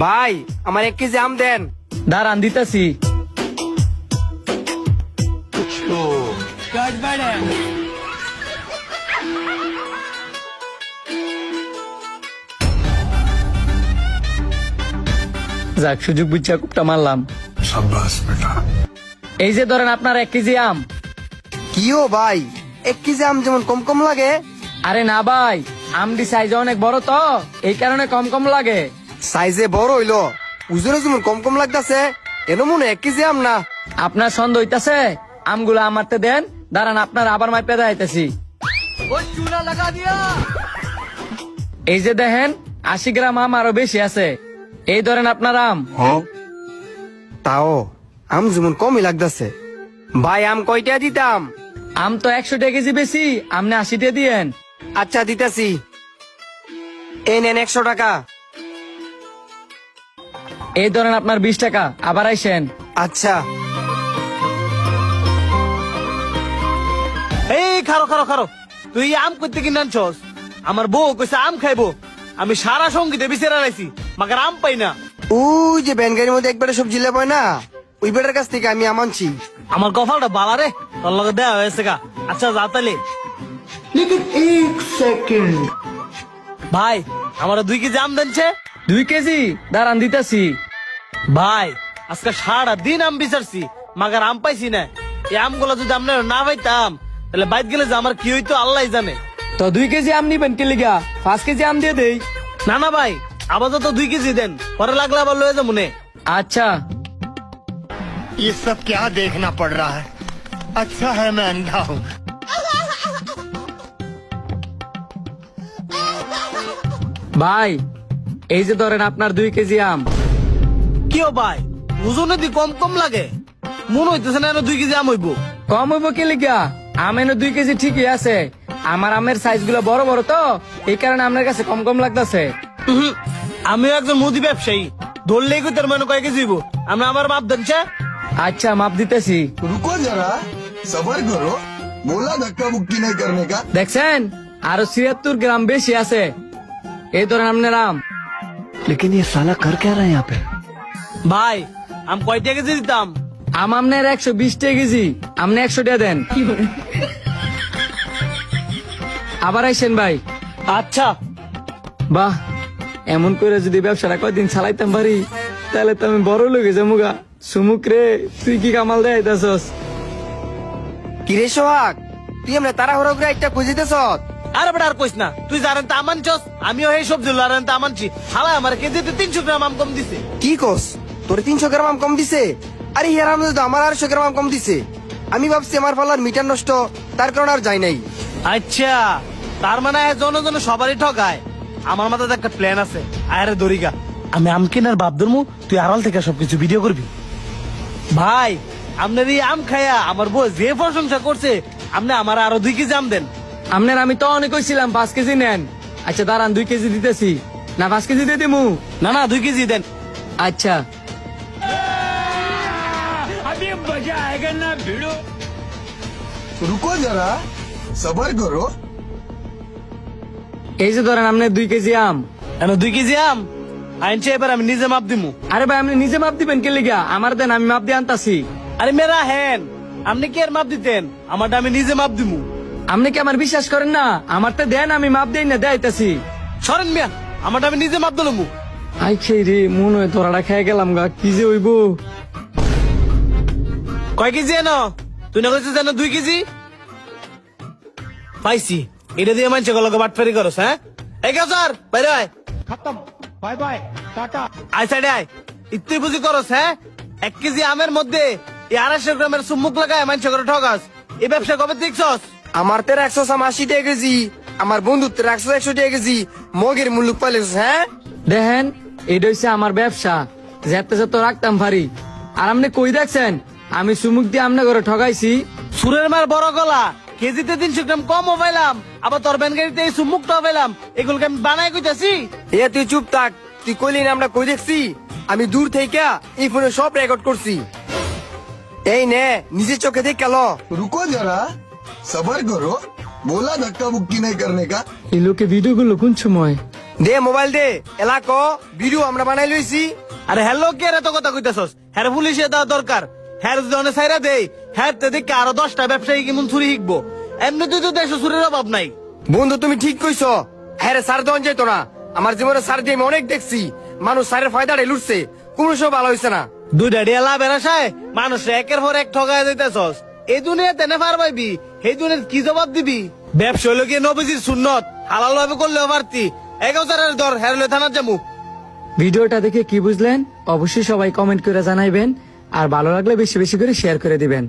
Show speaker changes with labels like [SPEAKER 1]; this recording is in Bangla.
[SPEAKER 1] ভাই আমার 1 কেজি আম দেন।
[SPEAKER 2] দাঁড়ান দিতেছি। যাক, সুযোগ বুঝছা কুপটা মারলাম। এই যে ধরেন আপনার 1 কেজি আম।
[SPEAKER 1] কিও ভাই 1 কেজি আম যেমন কম কম লাগে?
[SPEAKER 2] আরে না ভাই, আমটি সাইজ অনেক বড় তো এই কারণে কম কম লাগে।
[SPEAKER 1] সাইজে বড় হইলো, ওজনে যেমন কম কম লাগতাছে, এর মনে 1 কেজি আম না।
[SPEAKER 2] আপনার সন্দেহ হইতাছে? আমগুলো আমারতে দেন, দাঁড়ান আপনার আবার মাইপে দেখাইতেছি। এই যে দেখেন 80 গ্রাম আম আরো বেশি আছে। এই ধরেন আপনার আম।
[SPEAKER 1] তাও আম যেমন কমই লাগতাছে। ভাই আম কয়টা দিতাম?
[SPEAKER 2] আম তো 100 টাকা কেজি বেশি, আপনি 80 টাকা দিয়েন।
[SPEAKER 1] আচ্ছা দিতাছি, এই নেন 100 টাকা।
[SPEAKER 2] এই ধরেন আপনার 20 টাকা, আবার আইসেন।
[SPEAKER 1] আচ্ছা
[SPEAKER 3] এই খারো খারো খারো, তুই আম করতে কিনে আনছস? আমার বউ কইছে আম খাইবো, আমি সারা সঙ্গীতে বিচারা রাইছি, মাগার আম পাই না।
[SPEAKER 1] ওই যে ব্যানগাড়ির মধ্যে একবারে সবজি লেবায় না, ওই বেটার কাছ থেকে আমি আম আনছি।
[SPEAKER 3] আমার কপালটা বালা রে, তোর লগে দেয়া হয়েছে গা। আচ্ছা যা তাইলে। ভাই আমার 2 কেজি আম দেনছে।
[SPEAKER 2] 2 কেজি দাঁড়ান দিতেছি।
[SPEAKER 3] ভাই আজকে সারা দিন আম বিচারছি, মাগার আম পাইছি না। এই আমগুলো যদি আমরা না পাইতাম তাহলে বাইরে গেলে যে আমার কি হইতো আল্লাহ জানে।
[SPEAKER 2] তো 2 কেজি আম নিবেন কে লিগা? 5 কেজি আম দিয়ে দেই।
[SPEAKER 3] না না ভাই, আপাতত 2 কেজি দেন, পরে লাগলে আবার লয়ে যাবো নে।
[SPEAKER 2] আচ্ছা।
[SPEAKER 4] ये सब क्या देखना पड़ रहा है? अच्छा है मैं अंधा हूँ।
[SPEAKER 2] ভাই এই যে ধরেন আপনার 2 কেজি আম।
[SPEAKER 3] কিও ভাই ওজনে দি কম কম লাগে, মনে হইতেছে না 2 কেজি আম হইব।
[SPEAKER 2] কম হইব কে লিগা? আম এনে 2 কেজি ঠিকই আছে, আমার আমের সাইজ গুলো বড় বড় তো এই কারণে আপনার কাছে কম কম লাগতেছে।
[SPEAKER 3] আমিও একজন মুদি ব্যবসায়ী, ধরলেই কই তার মানে কয় কেজি হইব? আমরা আমার বাপ দেনছে।
[SPEAKER 2] আচ্ছা মাপ দিতেছি।
[SPEAKER 5] रुको जरा सबर करो बोला धक्का मुक्की नहीं करने का।
[SPEAKER 2] দেখছেন আরো 76 গ্রাম বেশি আছে। এই ধরেন আপনার আম।
[SPEAKER 1] लेकिन ये साला कर क्या रहा है यहाँ पे?
[SPEAKER 3] ভাই আম কয়টা কেজি দিতাম?
[SPEAKER 2] আম আপনার 120 টাকা কেজি, আপনি 100 টাকা দেন। আবার আইসেন ভাই।
[SPEAKER 3] আচ্ছা
[SPEAKER 2] বাহ, এমন করে যদি ব্যবসাটা কয়দিন চালাইতাম পারি তাহলে তো আমি বড় লোক হয়ে যাবো গা। সুমুক রে, তুই কি কামাল দেখাইতাছস?
[SPEAKER 1] কিরে সোহাগ, তুই এমনি তাড়াহুড়ো করে একটা খুঁজিতেছ?
[SPEAKER 3] আরে বেটা আর কইস না, তুই জানেন তা আমানছস, আমিও এই সবজি লারেন তা আমানছি। হালা আমার কেজিতে 300 গ্রাম আম কম দিছে।
[SPEAKER 1] কি কস, তোর 300 গ্রাম আম কম দিছে? আরে হেরাম তো আমার 800 গ্রাম আম কম দিছে। আমি ভাবছি আমার ফালার মিটার নষ্ট, তার কারণে আর যাই নাই।
[SPEAKER 3] আচ্ছা তার মানে জন সবারই ঠকায়। আমার মাথায় একটা প্ল্যান আছে, আরে দরিগা আমি আম কেনার বাপ ধরমু, তুই আড়াল থেকে সবকিছু ভিডিও করবি। ভাই আপনার এই আম খায়া আমার বউ যে প্রশংসা করছে, আপনি আমার আরো 2 কেজি আম দেন।
[SPEAKER 2] আপনার আমি তো অনেক কইছিলাম 5 কেজি নেন। আচ্ছা দাঁড়ান 2 কেজি দিতেছি। না 5 কেজি দিয়ে দিমু?
[SPEAKER 3] না না 2 কেজি দেন।
[SPEAKER 2] আচ্ছা
[SPEAKER 5] रुको जरा सबर करो।
[SPEAKER 2] এই যে ধরেন আপনার 2 কেজি আম।
[SPEAKER 3] কেন 2 কেজি আম আনছে, এবার আমি নিজে মাপ দিমু।
[SPEAKER 2] আরে ভাই আপনি নিজে মাপ দিবেন কে লিগা? আমার দেন, আমি মাপ দিয়ে আনতাছি।
[SPEAKER 3] আরে মেরা হেন, আপনি কি আর মাপ দিতেন? আমারটা আমি নিজে মাপ দিমু।
[SPEAKER 2] আপনি কি আমার বিশ্বাস করেন না? আমারটা দেন, আমি মাপ দেই না দেখাইতাছি।
[SPEAKER 3] সরেন মিয়া, আমারটা আমি নিজে মাপ দিলমু।
[SPEAKER 2] আই খেয়ে রে, মনে হয় ধরাটা খেয়ে গেলাম গা, কি যে হইব।
[SPEAKER 3] কয় কেজি এনো? তুই না কইছিস যেন 2 কেজি পাইছি। এটা দিয়ে মানছে গলকে বাটফারি করস? হ্যাঁ এই কাজার বাইরে আয়,
[SPEAKER 4] खत्म बाय बाय टाटा।
[SPEAKER 3] আয় সাইডে আয়। ইত্তি বুঝি করস? হ্যাঁ 1 কেজি আমের মধ্যে এই 250 গ্রামের সুমুক লাগায় মানছে করে ঠকাস। এই ব্যবসা কবে দেখছস?
[SPEAKER 1] আমার তের 180 টাকা কেজি, আমার বন্ধুর তের 100 টাকা কেজি, মগের মুল্লুক পাইলেছ। হ্যাঁ
[SPEAKER 2] দেখেন এটা হচ্ছে আমার ব্যবসা, যেতে যত রাখতাম পারি। আর আপনি কই দেখছেন আমি সুমুক দিয়ে আপনার ঘরে ঠকাইছি?
[SPEAKER 3] সুরের মার বড় গলা, কেজিতে 300 গ্রাম কমও পাইলাম, আবার তোর ব্যানগাড়িতে এই সুমুকটাও পাইলাম। এগুলোকে আমি বানাই কইতাছি?
[SPEAKER 1] এ তুই চুপ থাক, তুই কইলি না আমরা কই দেখছি? আমি দূর থেকে এই ফোনে সব রেকর্ড করছি। এই নে নিজের চোখে দেখ গেল।
[SPEAKER 5] रुको जरा सबर करो बोला धक्का मुक्की नहीं करने का।
[SPEAKER 2] এই লোকে ভিডিও গুলো কোন সময়
[SPEAKER 1] দে মোবাইল দে এলাক ভিডিও আমরা বানাই লইছি।
[SPEAKER 3] আরে হ্যালো কে রে তো কথা কইতাছস? হ্যাঁ পুলিশে দেওয়া দরকার। হ্যাঁ যদি অনেক সাইরা দেই হ্যাঁ দেখে আরো 10টা ব্যবসায়ী কেমন চুরি শিখবো। এমনি তুই তো দেশ চুরির অভাব নাই।
[SPEAKER 1] বন্ধু তুমি ঠিক কইছো, হ্যাঁ রে সার দেওয়া যেত না। আমার জীবনে সার দিয়ে আমি অনেক দেখছি, মানুষ সারের ফায়দাটা লুটছে, কোনো সব ভালো হয়েছে না।
[SPEAKER 3] দুইটা ডিয়া লাভ এরাসায় মানুষ একের পর এক ঠগায় দিতেছস। এই দুনিয়াতে নে পার পাইবি, এই দুনিয়ার কি জবাব দিবি? ব্যবসা হইলো গিয়ে নবীজির সুন্নত, হালাল ভাবে করলেও পারতি। 1000-এর দর হেরলে থানার জামু।
[SPEAKER 2] ভিডিওটা দেখে কি বুঝলেন অবশ্যই সবাই কমেন্ট করে জানাইবেন, আর ভালো লাগলে বেশি বেশি করে শেয়ার করে দিবেন।